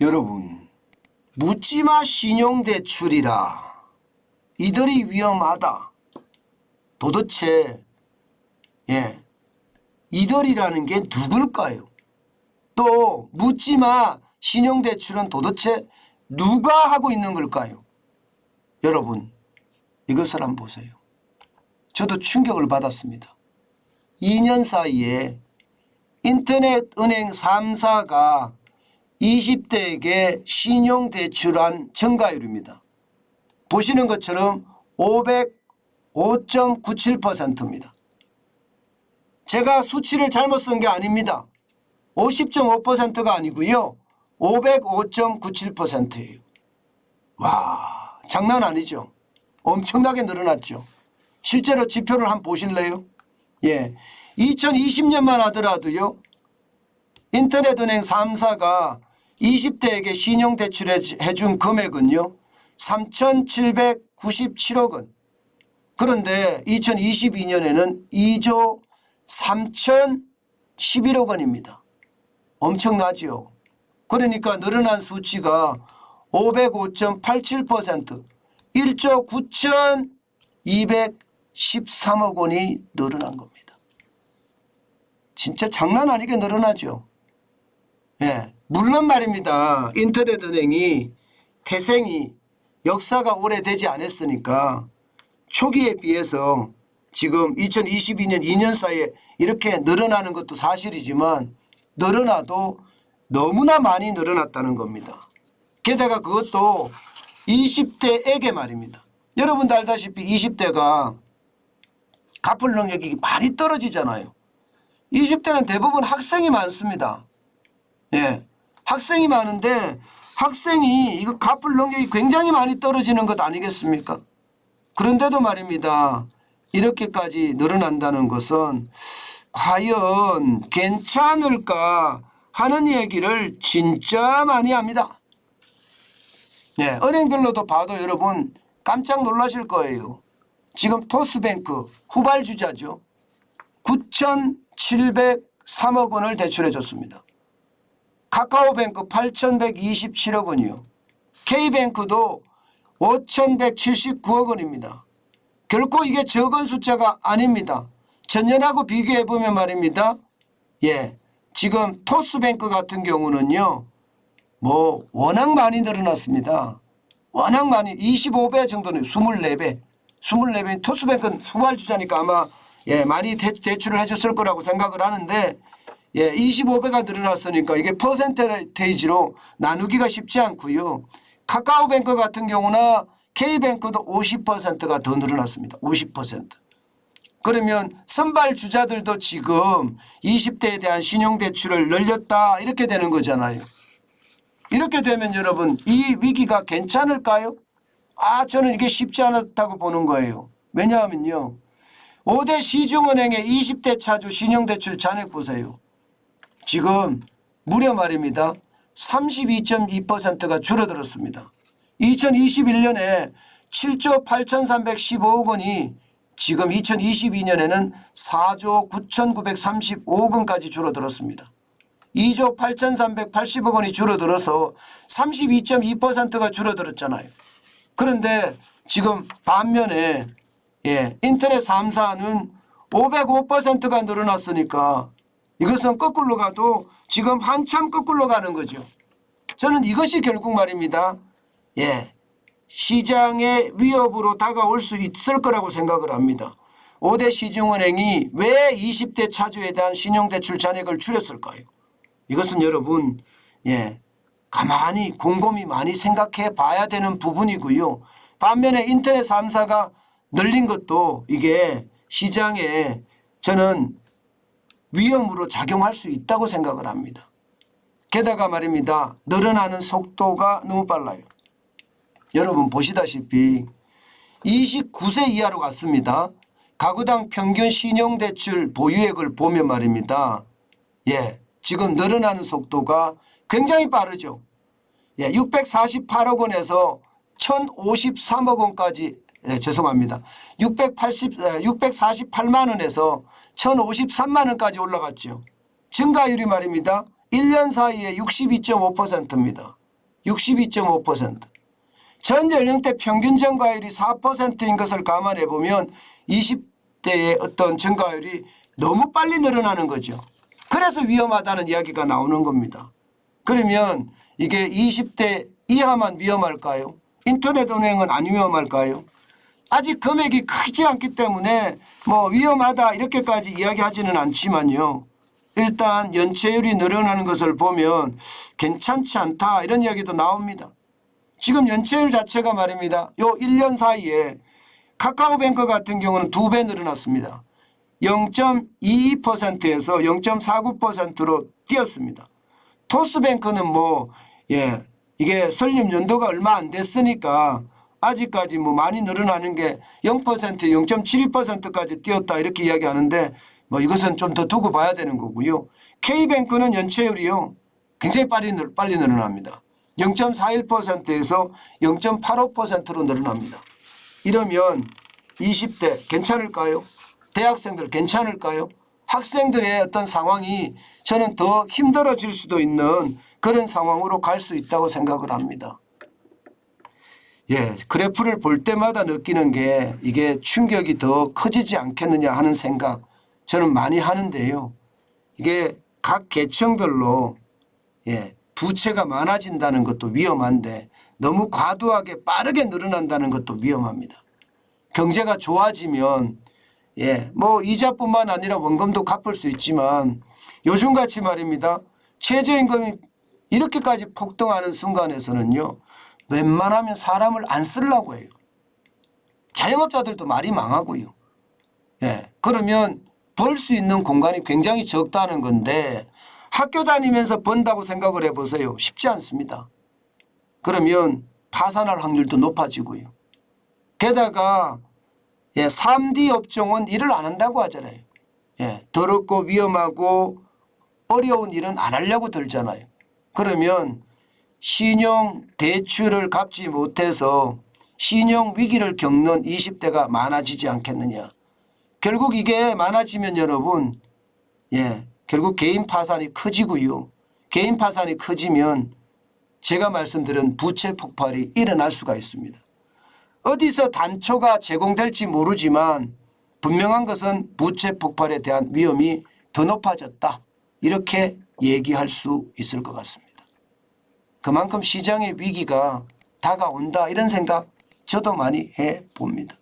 여러분, 묻지마 신용대출이라 이들이 위험하다. 도대체 이들이라는 게 누굴까요? 또 묻지마 신용대출은 도대체 누가 하고 있는 걸까요? 여러분, 이것을 한번 보세요. 저도 충격을 받았습니다. 2년 사이에 인터넷 은행 3사가 20대에게 신용대출한 증가율입니다. 보시는 것처럼 505.97%입니다. 제가 수치를 잘못 쓴 게 아닙니다. 50.5%가 아니고요. 505.97%예요. 와, 장난 아니죠. 엄청나게 늘어났죠. 실제로 지표를 한번 보실래요? 2020년만 하더라도요. 인터넷은행 3사가 20대에게 신용대출해 준 금액은요. 3,797억 원. 그런데 2022년에는 2조 3,011억 원입니다. 엄청나죠. 그러니까 늘어난 수치가 505.87%, 1조 9,213억 원이 늘어난 겁니다. 진짜 장난 아니게 늘어나죠. 물론 말입니다. 인터넷 은행이 태생이 역사가 오래되지 않았으니까 초기에 비해서 지금 2022년 2년 사이에 이렇게 늘어나는 것도 사실이지만 늘어나도 너무나 많이 늘어났다는 겁니다. 게다가 그것도 20대에게 말입니다. 여러분도 알다시피 20대가 갚을 능력이 많이 떨어지잖아요. 20대는 대부분 학생이 많습니다. 학생이 많은데 학생이 이거 갚을 능력이 굉장히 많이 떨어지는 것 아니겠습니까? 그런데도 말입니다. 이렇게까지 늘어난다는 것은 과연 괜찮을까 하는 얘기를 진짜 많이 합니다. 은행별로도 봐도 여러분 깜짝 놀라실 거예요. 지금 토스뱅크 후발주자죠. 9,703억 원을 대출해 줬습니다. 카카오뱅크 8,127억 원이요. K뱅크도 5,179억 원입니다. 결코 이게 적은 숫자가 아닙니다. 전년하고 비교해 보면 말입니다. 지금 토스뱅크 같은 경우는요. 워낙 많이 늘어났습니다. 워낙 많이 25배 정도는 24배. 24배. 토스뱅크는 후발주자니까 아마 많이 대출을 해줬을 거라고 생각을 하는데 25배가 늘어났으니까 이게 퍼센테이지로 나누기가 쉽지 않고요. 카카오뱅크 같은 경우나 K뱅크도 50%가 더 늘어났습니다. 50%. 그러면 선발주자들도 지금 20대에 대한 신용대출을 늘렸다 이렇게 되는 거잖아요. 이렇게 되면 여러분 이 위기가 괜찮을까요? 저는 이게 쉽지 않다고 보는 거예요. 왜냐하면요. 5대 시중은행의 20대 차주 신용대출 잔액 보세요. 지금 무려 말입니다. 32.2%가 줄어들었습니다. 2021년에 7조 8,315억 원이 지금 2022년에는 4조 9,935억 원까지 줄어들었습니다. 2조 8,380억 원이 줄어들어서 32.2%가 줄어들었잖아요. 그런데 지금 반면에 인터넷 3사는 505%가 늘어났으니까 이것은 거꾸로 가도 지금 한참 거꾸로 가는 거죠. 저는 이것이 결국 말입니다. 시장의 위협으로 다가올 수 있을 거라고 생각을 합니다. 5대 시중은행이 왜 20대 차주에 대한 신용대출 잔액을 줄였을까요? 이것은 여러분 가만히 곰곰이 많이 생각해 봐야 되는 부분이고요. 반면에 인터넷 3사가 늘린 것도 이게 시장에 저는 위험으로 작용할 수 있다고 생각을 합니다. 게다가 말입니다. 늘어나는 속도가 너무 빨라요. 여러분 보시다시피 29세 이하로 갔습니다. 가구당 평균 신용대출 보유액을 보면 말입니다. 지금 늘어나는 속도가 굉장히 빠르죠. 648억 원에서 1,053억 원까지 죄송합니다. 648만 원에서 1,053만 원까지 올라갔죠. 증가율이 말입니다. 1년 사이에 62.5%입니다. 62.5%. 전 연령대 평균 증가율이 4%인 것을 감안해 보면 20대의 어떤 증가율이 너무 빨리 늘어나는 거죠. 그래서 위험하다는 이야기가 나오는 겁니다. 그러면 이게 20대 이하만 위험할까요? 인터넷 은행은 안 위험할까요? 아직 금액이 크지 않기 때문에 뭐 위험하다 이렇게까지 이야기하지는 않지만요. 일단 연체율이 늘어나는 것을 보면 괜찮지 않다 이런 이야기도 나옵니다. 지금 연체율 자체가 말입니다. 요 1년 사이에 카카오뱅크 같은 경우는 2배 늘어났습니다. 0.22%에서 0.49%로 뛰었습니다. 토스뱅크는 이게 설립 연도가 얼마 안 됐으니까 아직까지 많이 늘어나는 게 0%, 0.72%까지 뛰었다 이렇게 이야기하는데 이것은 좀 더 두고 봐야 되는 거고요. K뱅크는 연체율이요. 굉장히 빨리 늘어납니다. 0.41%에서 0.85%로 늘어납니다. 이러면 20대 괜찮을까요? 대학생들 괜찮을까요? 학생들의 어떤 상황이 저는 더 힘들어질 수도 있는 그런 상황으로 갈 수 있다고 생각을 합니다. 그래프를 볼 때마다 느끼는 게 이게 충격이 더 커지지 않겠느냐 하는 생각 저는 많이 하는데요. 이게 각 계층별로 부채가 많아진다는 것도 위험한데 너무 과도하게 빠르게 늘어난다는 것도 위험합니다. 경제가 좋아지면 이자뿐만 아니라 원금도 갚을 수 있지만 요즘같이 말입니다. 최저임금이 이렇게까지 폭등하는 순간에서는요. 웬만하면 사람을 안 쓰려고 해요. 자영업자들도 말이 망하고요. 그러면 벌 수 있는 공간이 굉장히 적다는 건데 학교 다니면서 번다고 생각을 해보세요. 쉽지 않습니다. 그러면 파산할 확률도 높아지고요. 게다가 3D 업종은 일을 안 한다고 하잖아요. 더럽고 위험하고 어려운 일은 안 하려고 들잖아요. 그러면 신용 대출을 갚지 못해서 신용 위기를 겪는 20대가 많아지지 않겠느냐. 결국 이게 많아지면 여러분 결국 개인 파산이 커지고요. 개인 파산이 커지면 제가 말씀드린 부채 폭발이 일어날 수가 있습니다. 어디서 단초가 제공될지 모르지만 분명한 것은 부채 폭발에 대한 위험이 더 높아졌다. 이렇게 얘기할 수 있을 것 같습니다. 그만큼 시장의 위기가 다가온다 이런 생각 저도 많이 해봅니다.